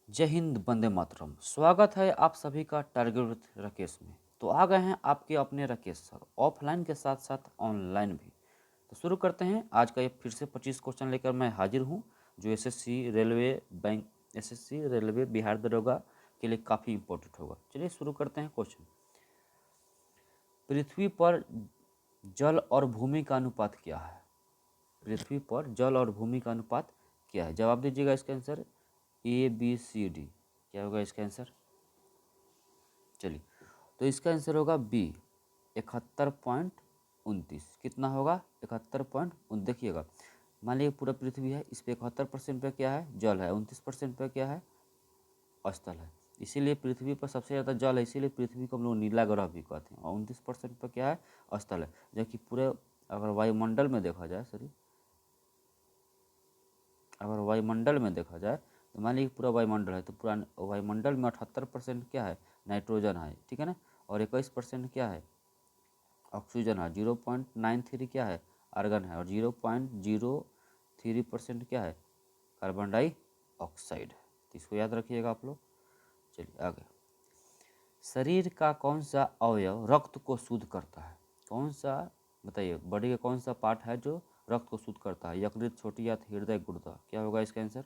जय हिंद, वंदे मातरम। स्वागत है आप सभी का टारगेट विथ राकेश में। तो आ गए हैं आपके अपने राकेश सर, ऑफलाइन के साथ साथ ऑनलाइन भी। तो शुरू करते हैं। आज का ये फिर से 25 क्वेश्चन लेकर मैं हाजिर हूँ, जो एसएससी रेलवे बिहार दरोगा के लिए काफ़ी इंपॉर्टेंट होगा। चलिए शुरू करते हैं क्वेश्चन। पृथ्वी पर जल और भूमि का अनुपात क्या है? पृथ्वी पर जल और भूमि का अनुपात क्या है? जवाब दीजिएगा इसका आंसर ABCD। क्या होगा इसका आंसर? चलिए, तो इसका आंसर होगा बी, 71.29। कितना होगा? 71. देखिएगा, मान लीजिए पूरा पृथ्वी है, इस पे 71% पे क्या है? जल है। 29% पे क्या है? स्थल है। इसीलिए पृथ्वी पर सबसे ज़्यादा जल है, इसीलिए पृथ्वी को हम लोग नीला ग्रह भी कहते हैं। और 29% पर क्या है? स्थल है। जबकि पूरे अगर वायुमंडल में देखा जाए, अगर वायुमंडल में देखा जाए तो मान लीजिए पूरा वायुमंडल है, तो पूरा वायुमंडल में 78% क्या है? नाइट्रोजन है, ठीक है ना। और 21% क्या है? ऑक्सीजन है। 0.93 क्या है? आर्गन है। और 0.03% क्या है? कार्बन डाइऑक्साइड है। तो इसको याद रखिएगा आप लोग। चलिए आगे। शरीर का कौन सा अवयव रक्त को शुद्ध करता है? कौन सा, बताइए, बॉडी का कौन सा पार्ट है जो रक्त को शुद्ध करता है? यकृत, छोटी आंत, हृदय, गुर्दा। क्या होगा इसका आंसर?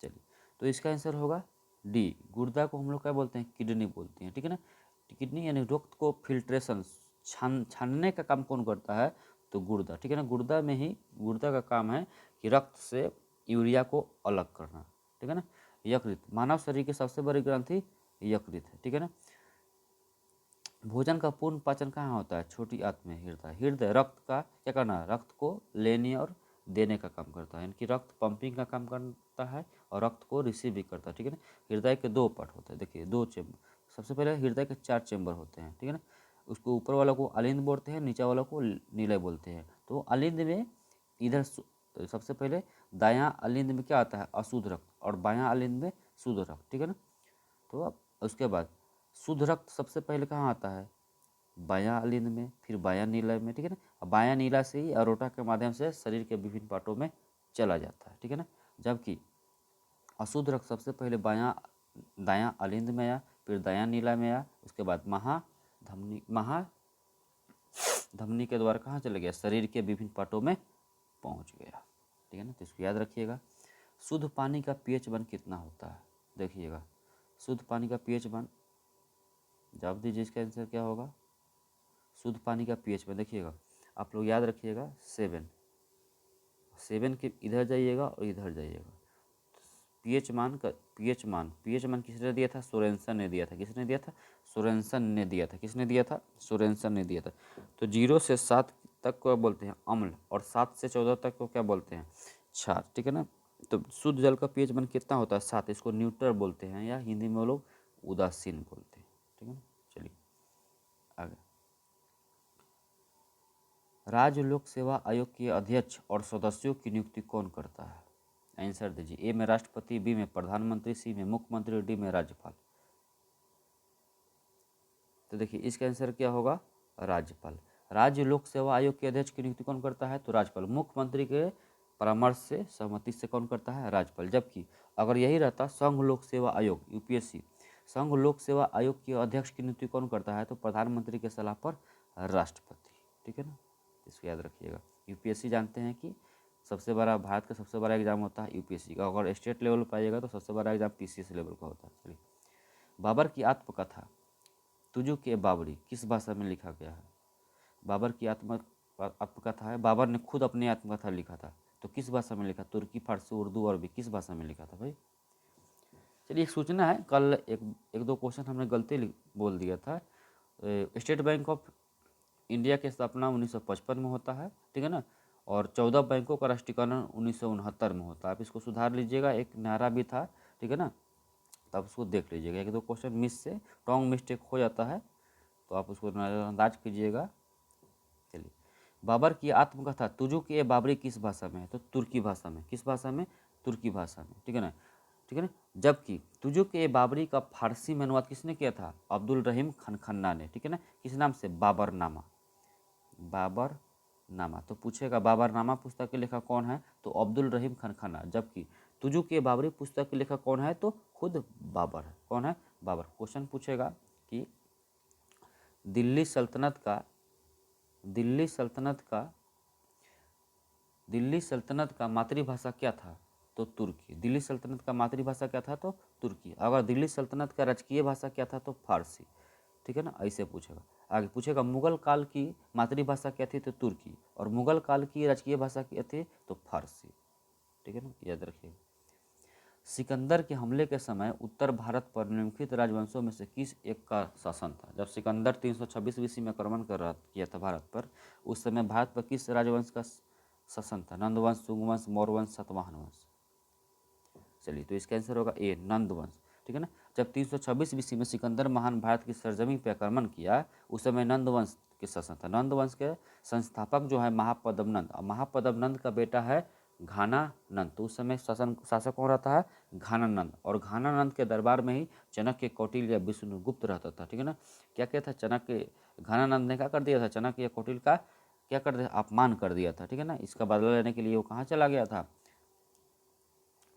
चलिए, तो इसका आंसर होगा डी। गुर्दा को हम लोग क्या बोलते हैं? किडनी बोलते हैं, ठीक है ना। किडनी यानी रक्त को फिल्ट्रेशन, छानने का काम कौन करता है? तो गुर्दा, ठीक है ना। गुर्दा का काम है कि रक्त से यूरिया को अलग करना, ठीक है ना। यकृत, मानव शरीर की सबसे बड़ी ग्रंथि यकृत है, ठीक है ना। भोजन का पूर्ण पाचन कहाँ होता है? छोटी आंत में, हृदय। हृदय रक्त का क्या करना है? रक्त को लेने और देने का काम करता है, यानी कि रक्त पंपिंग का काम करता है और रक्त को रिसीव भी करता है, ठीक है ना। हृदय के दो पार्ट होते हैं, देखिए, दो चेम्बर। सबसे पहले हृदय के 4 चेम्बर होते हैं, ठीक है ना। उसको ऊपर वाला को अलिंद बोलते हैं, नीचे वाला को नीलय बोलते हैं। तो अलिंद में इधर सबसे पहले दायां अलिंद में क्या आता है? अशुद्ध रक्त। और बायां अलिंद में शुद्ध रक्त, ठीक है ना। तो अब उसके बाद शुद्ध रक्त सबसे पहले कहाँ आता है? बायां अलिंद में, फिर बायां नीला में, ठीक है ना। अब बायां नीला से ही अरोटा के माध्यम से शरीर के विभिन्न पार्टों में चला जाता है, ठीक है ना। जबकि अशुद्ध रक्त सबसे पहले दायां अलिंद में आया, फिर दायां नीला में आया, उसके बाद महाधमनी के द्वारा कहाँ चले गया? शरीर के विभिन्न पार्टों में पहुँच गया, ठीक है ना। तो इसको याद रखिएगा। शुद्ध पानी का पीएच वन कितना होता है? देखिएगा, शुद्ध पानी का पीएच वन, जवाब दीजिए इसका आंसर क्या होगा? शुद्ध पानी का पीएच वन देखिएगा, आप लोग याद रखिएगा, 7। 7 के इधर जाइएगा और इधर जाइएगा। पीएच मान किसने दिया था? सोरेनसन ने दिया था। किसने दिया था? सोरेनसन ने दिया था। किसने दिया था? सोरेनसन ने दिया था। तो 0 से 7 तक को बोलते हैं अम्ल, और 7 से 14 तक को क्या बोलते हैं? क्षार, ठीक है ना। तो शुद्ध जल का पीएच मान कितना होता है? 7। इसको न्यूट्रल बोलते हैं, या हिंदी में वो लोग उदासीन बोलते हैं, ठीक है ना। चलिए आगे। राज्य लोक सेवा आयोग के अध्यक्ष और सदस्यों की नियुक्ति कौन करता है? आंसर दीजिए। ए में राष्ट्रपति, बी में प्रधानमंत्री, सी में मुख्यमंत्री, डी में राज्यपाल। तो देखिए इसका आंसर क्या होगा? राज्यपाल। राज्य लोक सेवा आयोग के अध्यक्ष की नियुक्ति कौन करता है? तो राज्यपाल। मुख्यमंत्री के परामर्श से, सहमति से कौन करता है? राज्यपाल। जबकि अगर यही रहता संघ लोक सेवा आयोग, यूपीएससी, संघ लोक सेवा आयोग के अध्यक्ष की नियुक्ति कौन करता है? तो प्रधानमंत्री के सलाह पर राष्ट्रपति, ठीक है ना। इसको याद रखिएगा। यूपीएससी जानते हैं कि सबसे बड़ा, भारत का सबसे बड़ा एग्जाम होता है यूपीएससी का। अगर स्टेट लेवल पर आइएगा तो सबसे बड़ा एग्जाम पीसीएस लेवल का होता है। चलिए, बाबर की आत्मकथा तुजू के बाबरी किस भाषा में लिखा गया है? बाबर की आत्मकथा है, बाबर ने खुद अपनी आत्मकथा लिखा था, तो किस भाषा में लिखा? तुर्की, फारसी, उर्दू, अरबी, किस भाषा में लिखा था भाई? चलिए, एक सूचना है, कल एक दो क्वेश्चन हमने गलती बोल दिया था। स्टेट बैंक ऑफ इंडिया की स्थापना 1955 में होता है, ठीक है ना। और 14 बैंकों का राष्ट्रीयकरण 1969 में होता है। आप इसको सुधार लीजिएगा, एक नारा भी था, ठीक है ना। तो आप उसको देख लीजिएगा, एक दो क्वेश्चन मिस से रॉन्ग मिस्टेक हो जाता है, तो आप उसको नज़रअंदाज कीजिएगा। चलिए, बाबर की आत्मकथा तुजुक ए बाबरी किस भाषा में है? तो तुर्की भाषा में। किस भाषा में? तुर्की भाषा में, ठीक है ना, ठीक है ना। जबकि तुजुक ए बाबरी का फारसी में अनुवाद किसने किया था? अब्दुल रहीम खनखन्ना ने, ठीक है ना। किस नाम से? बाबरनामा। बाबरनामा, नामा। तो पूछेगा बाबरनामा पुस्तक के लेखक कौन है, तो अब्दुल रहीम खनखना। जबकि तुजू के बाबरी पुस्तक के लेखक कौन है, तो खुद बाबर है। कौन है, बाबर। क्वेश्चन पूछेगा कि दिल्ली सल्तनत का दिल्ली सल्तनत का दिल्ली सल्तनत का मातृभाषा क्या था, तो तुर्की। दिल्ली सल्तनत का मातृभाषा क्या था, तो तुर्की। अगर दिल्ली सल्तनत का राजकीय भाषा क्या था, तो फारसी। ठीक है ना, ऐसे पूछेगा। आगे पूछेगा मुगल काल की मातृभाषा क्या थी, तो तुर्की। और मुगल काल की राजकीय भाषा क्या थी, तो फारसी। ठीक है ना, याद रखिए। सिकंदर के हमले के समय उत्तर भारत पर निम्नलिखित राजवंशों में से किस एक का शासन था। जब सिकंदर 326 ईस्वी में आक्रमण किया था भारत पर, उस समय भारत पर किस राजवंश का शासन था, नंदवंश, सुंगवंश, मौर्यवंश, सातवाहन वंश। चलिए, तो इसका आंसर होगा ए, नंदवंश। ठीक है ना। जब 326 ईस्वी में सिकंदर महान भारत की सरजमी पर आक्रमण किया, उस समय नंदवंश के शासन था। नंदवंश के संस्थापक जो है महापद्म नंद, और महापद्म नंद का बेटा है घानानंद। तो उस समय शासक कौन रहता है, घानानंद। और घानानंद के दरबार में ही चाणक्य, कौटिल्य या विष्णुगुप्त रहता था। ठीक है ना। क्या क्या था, चाणक्य, घानानंद ने क्या कर दिया था, चाणक्य या कौटिल्य का क्या कर दिया, अपमान कर दिया था। ठीक है ना। इसका बदला लेने के लिए वो कहाँ चला गया था,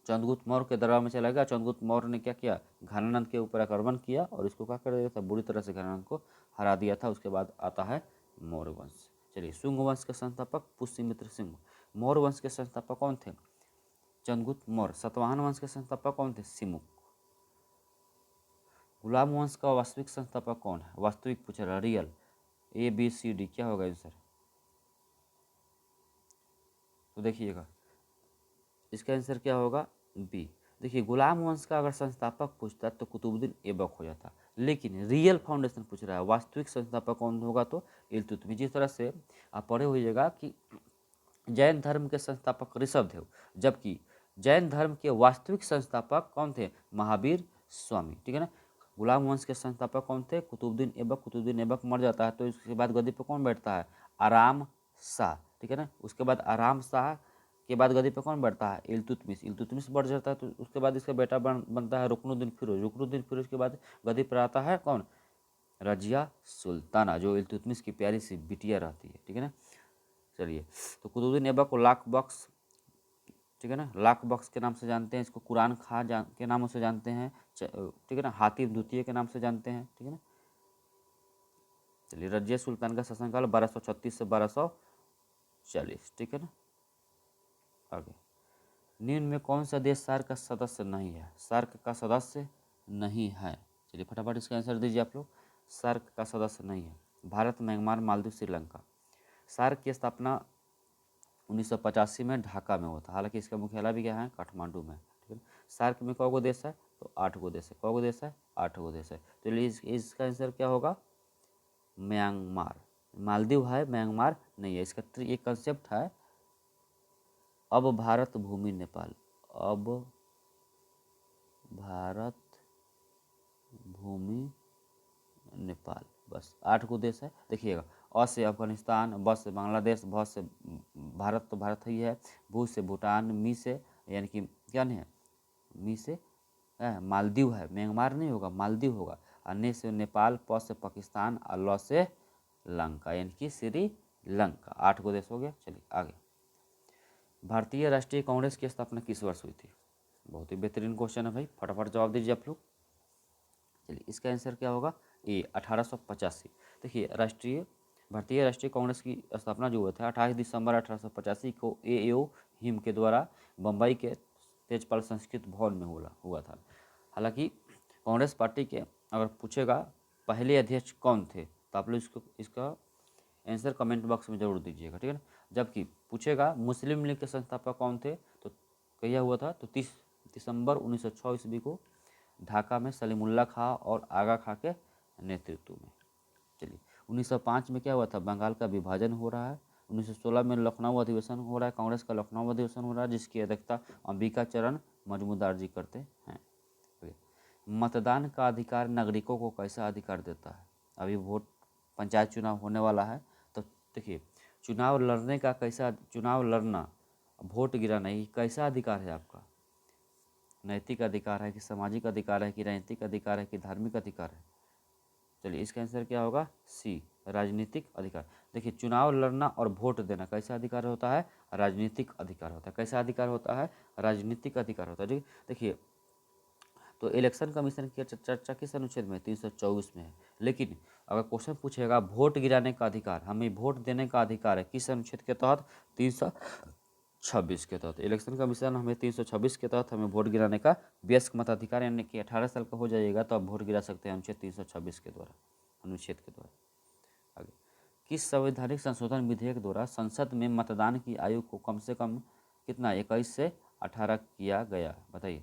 चंद्रगुप्त मौर्य के दरबार में चला गया। चंद्रगुप्त मौर्य ने क्या किया, घानानंद के ऊपर आक्रमण किया और इसको क्या कर दिया था, बुरी तरह से घानानंद को हरा दिया था। उसके बाद आता है मौर्य वंश। चलिए, शुंग वंश के संस्थापक पुष्यमित्र सिंह। मौर्य वंश के संस्थापक कौन थे, चंद्रगुप्त मौर्य। सातवाहन वंश के संस्थापक कौन थे, सिमुक। गुलाम वंश का वास्तविक संस्थापक कौन है, वास्तविक पूछ रहा, रियल, ABCD, क्या होगा आंसर। तो देखिएगा इसका आंसर क्या होगा, बी। देखिए, गुलाम वंश का अगर संस्थापक पूछता तो कुतुबुद्दीन ऐबक हो जाता, लेकिन रियल फाउंडेशन पूछ रहा है, वास्तविक संस्थापक कौन होगा, तो इल्तुतमिश। जिस तरह से आप पढ़े होइएगा कि जैन धर्म के संस्थापक ऋषभदेव, जबकि जैन धर्म के वास्तविक संस्थापक कौन थे, महावीर स्वामी। ठीक है ना। गुलाम वंश के संस्थापक कौन थे, कुतुबुद्दीन ऐबक। कुतुबुद्दीन ऐबक मर जाता है तो इसके बाद गद्दी पर कौन बैठता है, आराम शाह। ठीक है ना। उसके बाद आराम शाह के बाद गद्दी पर कौन बैठता है, इल्तुतमिश। इल्तुतमिश बढ़ जाता है तो उसके बाद इसका बेटा बनता है रुकनुद्दीन फिरोज। रुकनुद्दीन फिरोज के बाद गद्दी पर आता है कौन, रजिया सुल्ताना, जो इल्तुतमिश की प्यारी सी बिटिया रहती है। ठीक है ना। चलिए, तो कुतुबुद्दीन ऐबक को लाख बख्श, ठीक है ना, लाख बख्श के नाम से जानते हैं। इसको कुरान खां के नामों से जानते हैं। ठीक है ना, हातिम द्वितीय के नाम से जानते हैं। ठीक है ना। चलिए, रजिया सुल्तान का शासनकाल 1236 से 1240। ठीक है ना। आगे, निम्न में कौन सा देश सार्क का सदस्य नहीं है, सार्क का सदस्य नहीं है। चलिए फटाफट इसका आंसर दीजिए आप लोग। सार्क का सदस्य नहीं है, भारत, म्यांमार, मालदीव, श्रीलंका। सार्क की स्थापना 1985 में ढाका में हुआ था। हालांकि इसका मुख्यालय भी क्या है, काठमांडू में। ठीक है। सार्क में कौ गो देश है, तो 8 गो देश है। कौ गो देश है, 8 गो देश है। तो इसका आंसर क्या होगा, म्यांमार। मालदीव है, म्यांमार नहीं है। इसका एक कंसेप्ट है, अब भारत भूमि नेपाल, अब भारत भूमि नेपाल, बस 8 गो देश है। देखिएगा, अ से अफगानिस्तान, ब से बांग्लादेश, भ से भारत, तो भारत ही है, भू से भूटान, मी से यानी कि क्या नहीं है, मी से मालदीव है, म्यांमार नहीं होगा, मालदीव होगा। और ने से नेपाल, प से पाकिस्तान, और ल से लंका यानी कि श्रीलंका। 8 गो देश हो गया। चलिए आगे, भारतीय राष्ट्रीय कांग्रेस की स्थापना किस वर्ष हुई थी। बहुत ही बेहतरीन क्वेश्चन है भाई, फटाफट जवाब दीजिए आप लोग। चलिए, इसका आंसर क्या होगा, ए, 1885। देखिए, भारतीय राष्ट्रीय कांग्रेस की स्थापना जो हुआ था 28 दिसंबर 1885 को AO हिम के द्वारा बम्बई के तेजपाल संस्कृत भवन में हुआ था। हालांकि कांग्रेस पार्टी के अगर पूछेगा पहले अध्यक्ष कौन थे, तो आप लोग इसका आंसर कमेंट बॉक्स में जरूर दीजिएगा। ठीक है ना। जबकि पूछेगा मुस्लिम लीग के संस्थापक कौन थे, तो कहिया हुआ था, तो 30 दिसंबर 1906 ईस्वी को ढाका में सलीमुल्लाह खां और आगा खां के नेतृत्व में। चलिए, 1905 में क्या हुआ था, बंगाल का विभाजन हो रहा है। 1916 में लखनऊ अधिवेशन हो रहा है, कांग्रेस का लखनऊ अधिवेशन हो रहा है, जिसकी अध्यक्षता अंबिका चरण मजमूदार जी करते हैं। मतदान का अधिकार नागरिकों को कैसा अधिकार देता है, अभी वोट पंचायत चुनाव होने वाला है, तो देखिए, चुनाव लड़ना, वोट गिराना, ये कैसा अधिकार है आपका, नैतिक अधिकार है कि सामाजिक अधिकार है कि राजनीतिक अधिकार है कि धार्मिक अधिकार है। चलिए, इसका आंसर क्या होगा, सी, राजनीतिक अधिकार। देखिए चुनाव लड़ना और वोट देना कैसा अधिकार होता है? राजनीतिक अधिकार होता है। कैसा अधिकार होता है? राजनीतिक अधिकार होता है। जी देखिए, तो इलेक्शन कमीशन की चर्चा किस अनुच्छेद में? 324 में है। लेकिन अगर क्वेश्चन पूछेगा वोट गिराने का अधिकार, हमें वोट देने का अधिकार है, किस अनुच्छेद के तहत? 326 के तहत। इलेक्शन कमीशन हमें 326 के तहत हमें वोट गिराने का वयस्क मताधिकार, यानी कि 18 साल का हो जाइएगा तो आप वोट गिरा सकते हैं अनुच्छेद 326 के द्वारा, अनुच्छेद के द्वारा। आगे, किस संवैधानिक संशोधन विधेयक द्वारा संसद में मतदान की आयु को कम से कम कितना 21 से 18 किया गया? बताइए,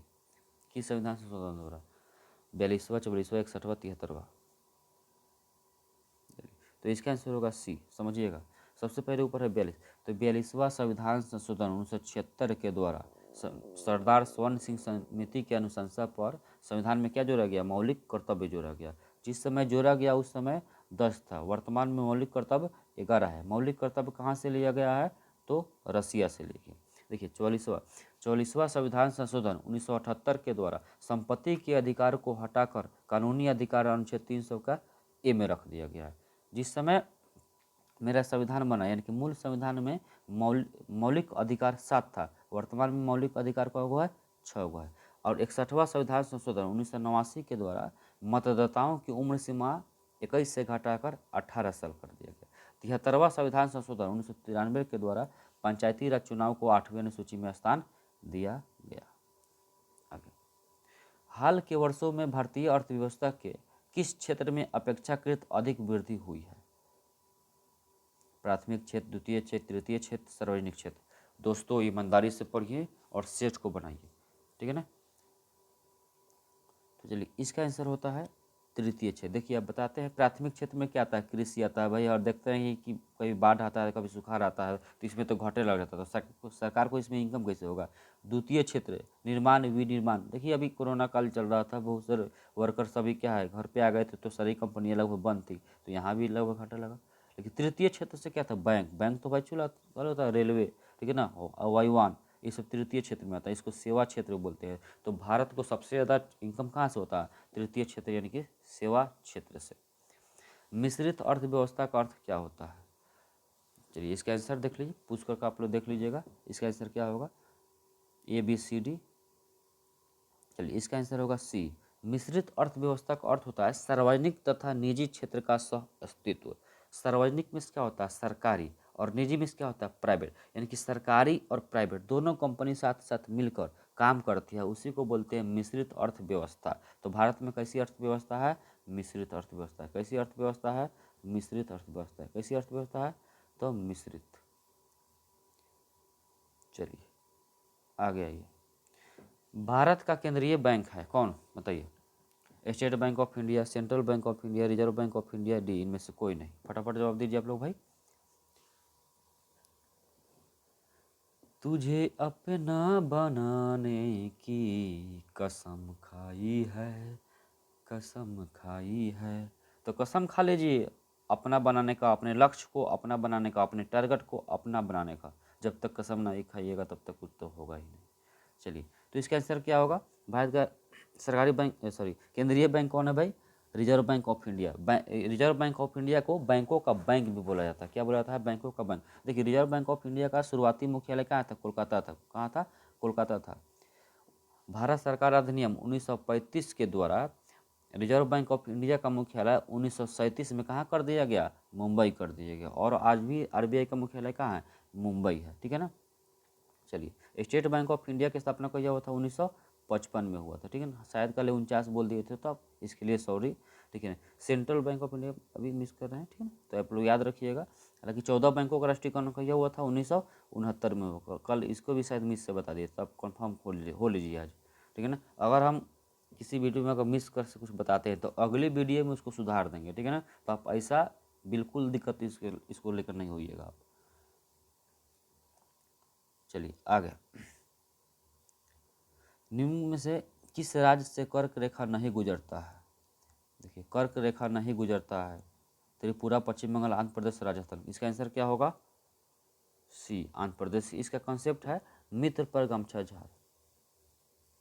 किस संविधान संशोधन द्वारा? 42वां, 44वां, 61वां, 73वां। तो इसका आंसर होगा सी। समझिएगा, सबसे पहले ऊपर है 42, तो 42वां संविधान संशोधन 1976 के द्वारा सरदार स्वर्ण सिंह समिति की अनुशंसा पर संविधान में क्या जोड़ा गया? मौलिक कर्तव्य जोड़ा गया। जिस समय जोड़ा गया उस समय 10 था, वर्तमान में मौलिक कर्तव्य 11 है। मौलिक कर्तव्य कहाँ से लिया गया है? तो रसिया से लेके। देखिए 44वां संविधान संशोधन 1978 के द्वारा संपत्ति के अधिकार को हटाकर कानूनी अधिकार अनुच्छेद 300 का ए में रख दिया गया है। जिस समय मेरा संविधान बना, यानी कि मूल संविधान में मौलिक अधिकार 7 था, वर्तमान में मौलिक अधिकार का हुआ है 6 हुआ है। और 61वां संविधान संशोधन 1989 के द्वारा मतदाताओं की उम्र सीमा 21 से घटाकर 18 साल कर दिया गया। 73वां संविधान संशोधन 1993 के द्वारा पंचायती राज चुनाव को 8वीं अनुसूची में स्थान दिया गया। आगे, हाल के वर्षों में भारतीय अर्थव्यवस्था के किस क्षेत्र में अपेक्षाकृत अधिक वृद्धि हुई है? प्राथमिक क्षेत्र, द्वितीय क्षेत्र, तृतीय क्षेत्र, सार्वजनिक क्षेत्र। दोस्तों ईमानदारी से पढ़िए और सेट को बनाइए, ठीक है ना। तो चलिए इसका आंसर होता है तृतीय क्षेत्र। देखिए अब बताते हैं प्राथमिक क्षेत्र में क्या आता है? कृषि आता है भाई, और देखते हैं कि कभी बाढ़ आता है, कभी सुखाड़ आता है, तो इसमें तो घाटे लग जाता है, तो सरकार को इसमें इनकम कैसे होगा? द्वितीय क्षेत्र निर्माण विनिर्माण। देखिए अभी कोरोना काल चल रहा था, बहुत सारे वर्कर सभी क्या है घर पे आ गए थे, तो सारी कंपनियां लगभग बंद थी, तो यहाँ भी लगभग घाटा लगा। लेकिन तृतीय क्षेत्र से क्या था? बैंक तो भाई चला होता है, रेलवे, ठीक है ना, वायुयान, ये सब तृतीय क्षेत्र में आता है, इसको सेवा क्षेत्र बोलते हैं। तो भारत को सबसे ज़्यादा इनकम कहाँ से होता है? तृतीय क्षेत्र यानी कि सेवा क्षेत्र से। मिश्रित अर्थव्यवस्था का अर्थ क्या होता है? चलिए इसका आंसर देख लीजिए, पूछ कर आप लोग देख लीजिएगा इसका आंसर क्या होगा, ABCD। चलिए इसका आंसर होगा सी। मिश्रित अर्थव्यवस्था का अर्थ होता है सार्वजनिक तथा निजी क्षेत्र का सह अस्तित्व। सार्वजनिक में क्या होता है? सरकारी, और निजी में क्या होता है? प्राइवेट, यानी कि सरकारी और प्राइवेट दोनों कंपनी साथ साथ मिलकर काम करती है, उसी को बोलते हैं मिश्रित अर्थव्यवस्था। तो भारत में कैसी अर्थव्यवस्था है? मिश्रित अर्थव्यवस्था है। कैसी अर्थव्यवस्था है? मिश्रित अर्थव्यवस्था है। कैसी अर्थव्यवस्था है? तो मिश्रित। चलिए आगे आइए। भारत का केंद्रीय बैंक है कौन? बताइए। State bank of India, central bank of India, reserve bank of India, D, इनमें से कोई नहीं। फटाफट जवाब दीजिए आप लोग भाई। तुझे अपना बनाने की कसम खाई है, कसम खाई है। तो कसम खा लीजिए अपना बनाने का, अपने लक्ष्य को अपना बनाने का, अपने टारगेट को अपना बनाने का। जब तक कसम नहीं खाइएगा तब तक कुछ तो होगा ही नहीं। चलिए तो इसका आंसर क्या होगा? भारत का सरकारी बैंक, सॉरी केंद्रीय बैंक कौन है भाई? Reserve bank of India. Reserve bank of India को बैंकों का बैंक भी बोला जाता है। क्या बोला जाता है? बैंकों का बैंक। देखिए रिजर्व बैंक ऑफ इंडिया का शुरुआती मुख्यालय कहाँ था? कोलकाता था। कहाँ था? कोलकाता था। भारत सरकार अधिनियम 1935 के द्वारा रिजर्व बैंक ऑफ इंडिया का मुख्यालय 1937 में कहाँ कर दिया गया? मुंबई कर दिया गया। और आज भी RBI का मुख्यालय कहाँ है? मुंबई है, ठीक है ना। चलिए स्टेट बैंक ऑफ इंडिया की स्थापना कब हुआ था? 1955 में हुआ था, ठीक है ना। शायद कल 49 बोल दिए थे, तो आप इसके लिए सॉरी, ठीक है ना। सेंट्रल बैंक ऑफ इंडिया अभी मिस कर रहे हैं, ठीक है ना, तो आप लोग याद रखिएगा। हालांकि 14 बैंकों का राष्ट्रीयकरण कब हुआ था? 1969 में होगा। कल इसको भी शायद मिस से बता दिए, तो आप कन्फर्म हो लीजिए आज, ठीक है ना। अगर हम किसी वीडियो में अगर मिस कर से कुछ बताते हैं तो अगली वीडियो में उसको सुधार देंगे, ठीक है ना। तो आप ऐसा बिल्कुल दिक्कत इसको लेकर नहीं होइएगा आप। चलिए आगे। निम्न में से किस राज्य से कर्क रेखा नहीं गुजरता है? देखिए कर्क रेखा नहीं गुजरता है, त्रिपुरा, पश्चिम बंगाल, आंध्र प्रदेश, राजस्थान। इसका आंसर क्या होगा? सी, आंध्र प्रदेश। इसका कॉन्सेप्ट है मित्र पर गमछा झाड़।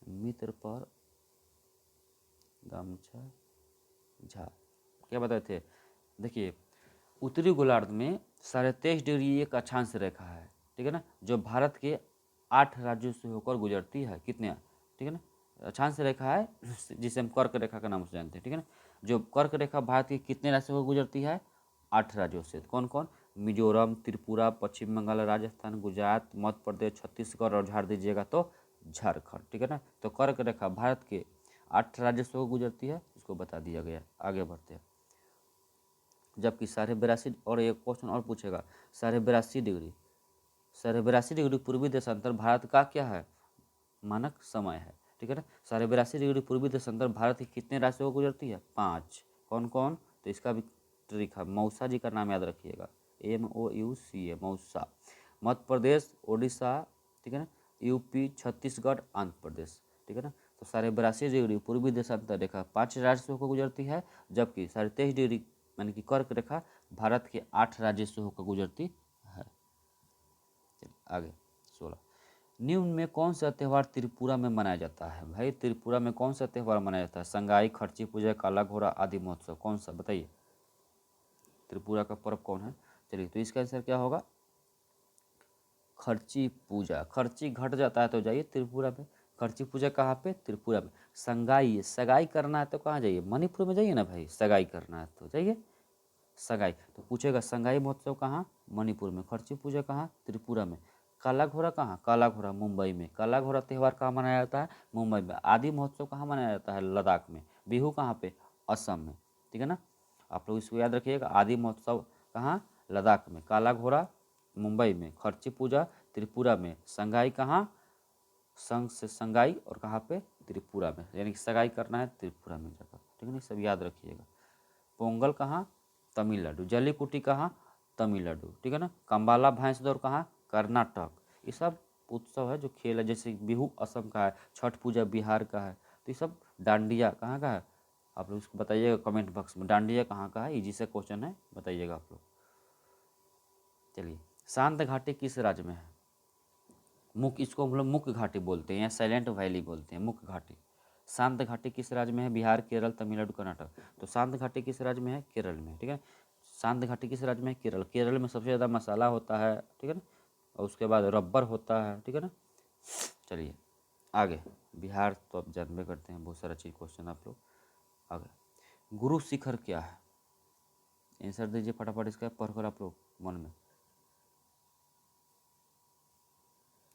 मित्र पर गमछा झाड़ क्या बताए थे? देखिए उत्तरी गोलार्ध में 23.5 डिग्री एक अक्षांश रेखा है, ठीक है ना, जो भारत के 8 राज्यों से होकर गुजरती है। कितने, ठीक है ना, अक्षांश रेखा है जिसे हम कर्क रेखा का नाम से जानते हैं, ठीक है ना। जो कर्क रेखा भारत के कितने राज्यों से गुजरती है? 8 राज्यों से। कौन कौन? मिजोरम, त्रिपुरा, पश्चिम बंगाल, राजस्थान, गुजरात, मध्य प्रदेश, छत्तीसगढ़ और झाड़ दीजिएगा तो झारखंड, ठीक है ना। तो कर्क रेखा भारत के 8 राज्यों से गुजरती है, इसको बता दिया गया। आगे बढ़ते हैं। जबकि 82.5, और एक क्वेश्चन और पूछेगा, 82.5 डिग्री 82.5 डिग्री पूर्वी देशांतर भारत का क्या है? मानक समय है, ठीक है ना। 82.5 डिग्री पूर्वी देशांतर भारत के कितने राज्यों को गुजरती है? 5। कौन कौन? तो इसका भी ट्रिक है, मौसा जी का नाम याद रखिएगा, MOUCA, मौसा। मध्य प्रदेश, उड़ीसा, ठीक है ना, यूपी, छत्तीसगढ़, आंध्र प्रदेश, ठीक है ना। तो 82.5 डिग्री पूर्वी देशांतर रेखा 5 राज्यों को गुजरती है, जबकि 23.5 डिग्री यानी कि कर्क रेखा भारत के 8 राज्यों से होकर गुजरती है। चलिए आगे 16। निम्न में कौन सा त्यौहार त्रिपुरा में मनाया जाता है? भाई त्रिपुरा में कौन सा त्यौहार मनाया जाता है? संगाई, खर्ची पूजा, काला घोड़ा, आदि महोत्सव, कौन सा बताइए? त्रिपुरा का पर्व कौन है? चलिए, तो इसका आंसर क्या होगा? खर्ची पूजा। खर्ची घट जाता है तो जाइए त्रिपुरा में। खर्ची पूजा कहाँ पे? त्रिपुरा में। संगाई, सगाई करना है तो कहाँ जाइए? मणिपुर में जाइए ना भाई, सगाई करना है तो जाइए सगाई। तो पूछेगा संगाई महोत्सव कहाँ? मणिपुर में। खर्ची पूजा कहाँ? त्रिपुरा में। काला घोड़ा कहाँ? काला घोड़ा मुंबई में। काला घोड़ा त्यौहार कहाँ मनाया जाता है? मुंबई में। आदि महोत्सव कहाँ मनाया जाता है? लद्दाख में। बिहू कहाँ पे? असम में, ठीक है ना। आप लोग इसको याद रखिएगा, आदि महोत्सव कहाँ? लद्दाख में। काला घोड़ा मुंबई में। खर्ची पूजा त्रिपुरा में। संगाई कहाँ? संघ से संगाई, और कहाँ पे? त्रिपुरा में, यानी कि सगाई करना है त्रिपुरा में जाकर, ठीक है ना, सब याद रखिएगा। पोंगल कहाँ? तमिलनाडु। जलीकुटी कहाँ? तमिलनाडु, ठीक है ना। कंबाला भैंस दौड़ कहाँ? कर्नाटक। ये सब उत्सव है जो खेल है, जैसे बिहू असम का है, छठ पूजा बिहार का है, तो ये सब। डांडिया कहाँ का है? आप लोग इसको बताइएगा कमेंट बॉक्स में, डांडिया कहाँ का है, इजी से क्वेश्चन है, बताइएगा आप लोग। चलिए, शांत घाटी किस राज्य में है? मुख्य, इसको हम लोग मुख्य घाटी बोलते हैं या साइलेंट वैली बोलते हैं, मुख्य घाटी। शांत घाटी किस राज्य में है? बिहार, केरल, तमिलनाडु, कर्नाटक। तो शांत घाटी किस राज्य में है? केरल में, ठीक है। शांत घाटी किस राज्य में है? केरल। केरल में सबसे ज़्यादा मसाला होता है, ठीक है ना, और उसके बाद रबर होता है, ठीक है ना। चलिए आगे, बिहार तो आप जानबे करते हैं, बहुत सारा चीज़ क्वेश्चन आप लोग। आगे, गुरु शिखर क्या है? आंसर दीजिए फटाफट इसका, पढ़कर आप लोग मन में।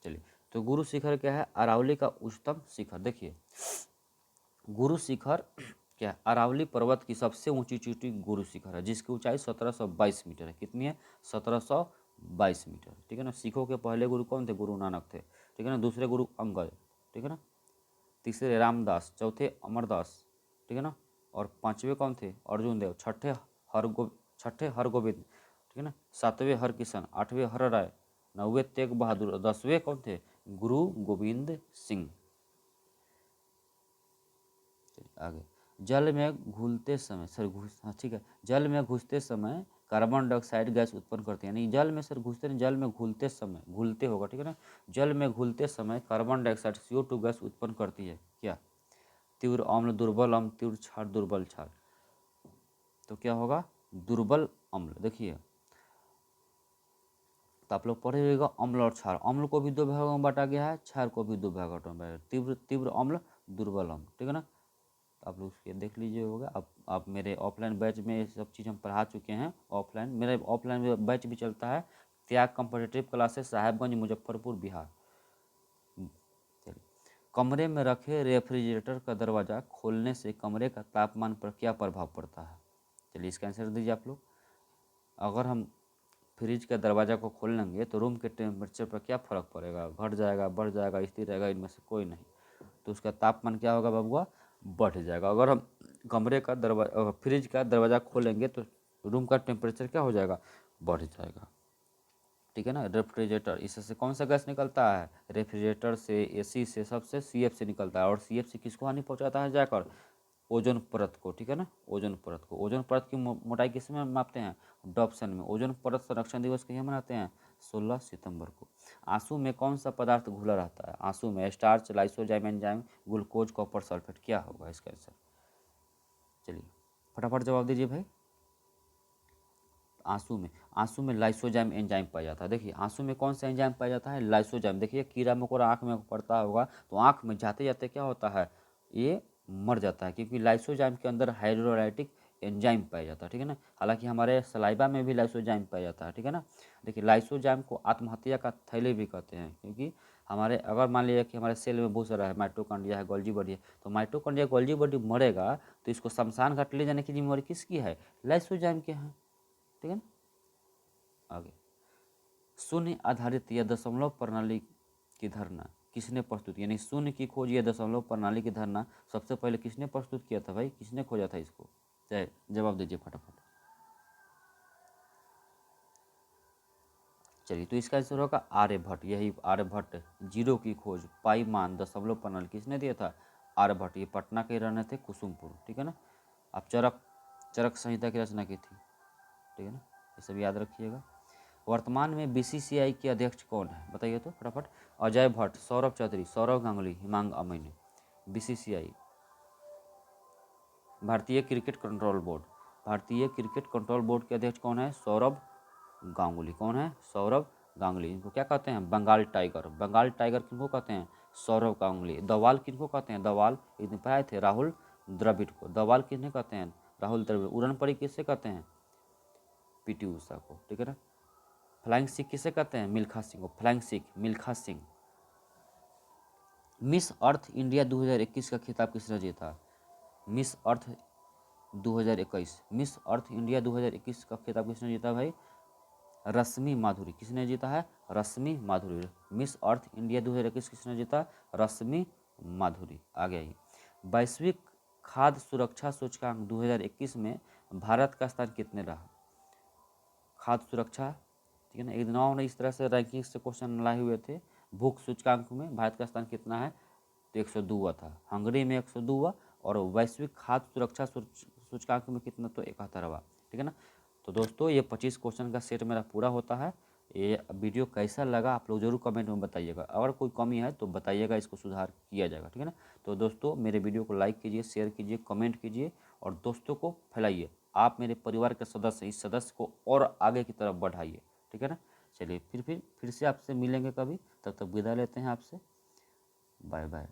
चलिए, तो गुरु शिखर क्या है? अरावली का उच्चतम शिखर। देखिए, गुरु शिखर क्या है? अरावली पर्वत की सबसे ऊंची चोटी गुरु शिखर है, जिसकी ऊंचाई 1722 मीटर है। कितनी है? 1722 मीटर, ठीक है ना। सिखों के पहले गुरु कौन थे? गुरु नानक थे, ठीक है ना। दूसरे गुरु अंगद, ठीक है ना। तीसरे रामदास, चौथे अमरदास, ठीक है ना। और पांचवें कौन थे? अर्जुन देव। छठे हरगोविंद, ठीक है ना। सातवें हरकिशन, आठवें हर राय, नौवें तेग बहादुर, 10वें कौन थे? गुरु गोविंद सिंह। आगे, जल में घुलते समय सर घुस हाँ ठीक है, जल में घुसते समय कार्बन डाइऑक्साइड गैस उत्पन्न करते हैं, यानी जल में सर घुसते नहीं, जल में घुलते समय, घुलते होगा, ठीक है ना। जल में घुलते समय कार्बन डाइऑक्साइड CO2 गैस उत्पन्न करती है क्या? तीव्र अम्ल, दुर्बल अम्ल, तीव्र क्षार, दुर्बल क्षार। तो क्या होगा? दुर्बल अम्ल। देखिए, तो आप लोग पढ़े होगा अम्ल और क्षार। अम्ल को भी दो भागों में बांटा गया है, क्षार को भी दो भागों में बांटा, तीव्र तीव्र अम्ल, दुर्बल अम्ल, ठीक है ना। आप लोग उसके देख लीजिए होगा। आप मेरे ऑफलाइन बैच में ये सब चीज़ हम पढ़ा चुके हैं। ऑफलाइन मेरे ऑफलाइन बैच भी चलता है, त्याग कॉम्पिटिटिव क्लासेस, साहेबगंज, मुजफ्फरपुर, बिहार। चलिए, कमरे में रखे रेफ्रिजरेटर का दरवाज़ा खोलने से कमरे का तापमान पर क्या प्रभाव पड़ता है? चलिए इसका आंसर दीजिए आप लोग। अगर हम फ्रिज का दरवाज़ा को खोल लेंगे तो रूम के टेम्परेचर पर क्या फ़र्क पड़ेगा? घट जाएगा, बढ़ जाएगा, स्थिर रहेगा, इनमें से कोई नहीं। तो उसका तापमान क्या होगा बबुआ? बढ़ जाएगा। अगर हम कमरे का दरवाजा फ्रिज का दरवाज़ा खोलेंगे तो रूम का टेम्परेचर क्या हो जाएगा? बढ़ जाएगा, ठीक है ना। रेफ्रिजरेटर, इससे कौन सा गैस निकलता है? रेफ्रिजरेटर से, AC से, सबसे CF से निकलता है। और CF से किसको हानि पहुंचाता है जाकर? ओजोन परत को, ठीक है ना, ओजोन परत को। ओजोन परत की मोटाई किस में मापते हैं? डॉप्सन में। ओजोन परत संरक्षण दिवस कहीं मनाते हैं? 16 सितंबर को। आंसू में कौन सा पदार्थ घुला रहता है? आंसू में starch, lysozyme, enzyme, glucose, copper sulphate, क्या होगा इसका आंसर? चलिए फटाफट जवाब दीजिए भाई। आंसू में लाइसोजाइम एंजाइम पाया जाता है। देखिए आंसू में कौन सा एंजाइम पाया जाता है, लाइसोजाइम। देखिए कीड़ा मकोड़ा आँख में पड़ता होगा तो आँख में जाते जाते क्या होता है, ये मर जाता है, क्योंकि लाइसोजाइम के अंदर हाइड्रोलाइटिक एंजाइम पाया जाता है, ठीक है ना। हालांकि हमारे सलाइवा में भी लाइसोजाइम पाया जाता है, ठीक है ना। देखिए लाइसोजाइम को आत्महत्या का थैले भी कहते हैं, क्योंकि हमारे अगर मान लिया कि हमारे सेल में बहुत सारा है, माइटोकॉन्ड्रिया है, गोल्जी बॉडी है, तो माइटोकॉन्ड्रिया गोल्जी बॉडी मरेगा तो इसको शमशान घाट ले जाने की जिम्मेवारी किसकी है, लाइसोजाइम के हैं, ठीक है ना। आगे, शून्य आधारित या दशमलव प्रणाली की धारणा किसने प्रस्तुत, यानी शून्य की खोज या दशमलव प्रणाली की धारणा सबसे पहले किसने प्रस्तुत किया था भाई, किसने खोजा था इसको, चाहे जवाब दीजिए फटाफट। चलिए तो इसका आंसर होगा आर्यभट्ट। यही आर्यभट्ट, जीरो की खोज, पाई मान, दशमलव प्रणाली किसने दिया था, आर्यभट्ट। ये पटना के रहने थे, कुसुमपुर, ठीक है ना। अब चरक, चरक संहिता की रचना की थी, ठीक है ना, ये सब याद रखिएगा। वर्तमान में बीसीसीआई के अध्यक्ष कौन है, बताइए तो फटाफट। अजय भट्ट, सौरभ चौधरी, सौरव गांगुली, हिमांग अमीन। बीसीसीआई, भारतीय क्रिकेट कंट्रोल बोर्ड, भारतीय क्रिकेट कंट्रोल बोर्ड के अध्यक्ष कौन है, सौरभ गांगुली। कौन है, सौरभ गांगुली। इनको क्या कहते हैं, बंगाल टाइगर। बंगाल टाइगर किनको कहते हैं, सौरभ गांगुली। दवाल किनको कहते हैं, दवाल एक दिन पढ़ाए थे, राहुल द्रविड़ को। दवाल किन्हें कहते हैं, राहुल द्रविड़। उड़न परी किससे कहते हैं, पीटी उषा को, ठीक है ना। फ्लाइंग सिख किसे कहते हैं, मिल्खा सिंह को। Flying Sikh, Milkha Singh. Miss Earth India 2021 का खिताब किसने जीता, Miss Earth 2021, Miss Earth India 2021 का खिताब किसने जीता भाई, रश्मि माधुरी। किसने जीता है, रश्मि माधुरी। मिस अर्थ इंडिया 2021 किसने जीता, रश्मि माधुरी। आगे आइए, वैश्विक खाद्य सुरक्षा सूचकांक 2021 में भारत का स्थान कितने रहा, खाद्य सुरक्षा, ठीक है ना। एक दिन इस तरह से रैंकिंग से क्वेश्चन लाए हुए थे, भूख सूचकांक में भारत का स्थान कितना है, तो 102वां था। हंगरी में 102वां, और वैश्विक खाद्य सुरक्षा सूचकांक में कितना, तो 71वां, ठीक है ना। तो दोस्तों ये 25 क्वेश्चन का सेट मेरा पूरा होता है। ये वीडियो कैसा लगा आप लोग जरूर कमेंट में बताइएगा, अगर कोई कमी है तो बताइएगा, इसको सुधार किया जाएगा, ठीक है ना। तो दोस्तों मेरे वीडियो को लाइक कीजिए, शेयर कीजिए, कमेंट कीजिए और दोस्तों को फैलाइए। आप मेरे परिवार के सदस्य हैं, इस सदस्य को और आगे की तरफ बढ़ाइए, ठीक है ना। चलिए फिर से आपसे मिलेंगे कभी, तब तक विदा लेते हैं आपसे, बाय बाय।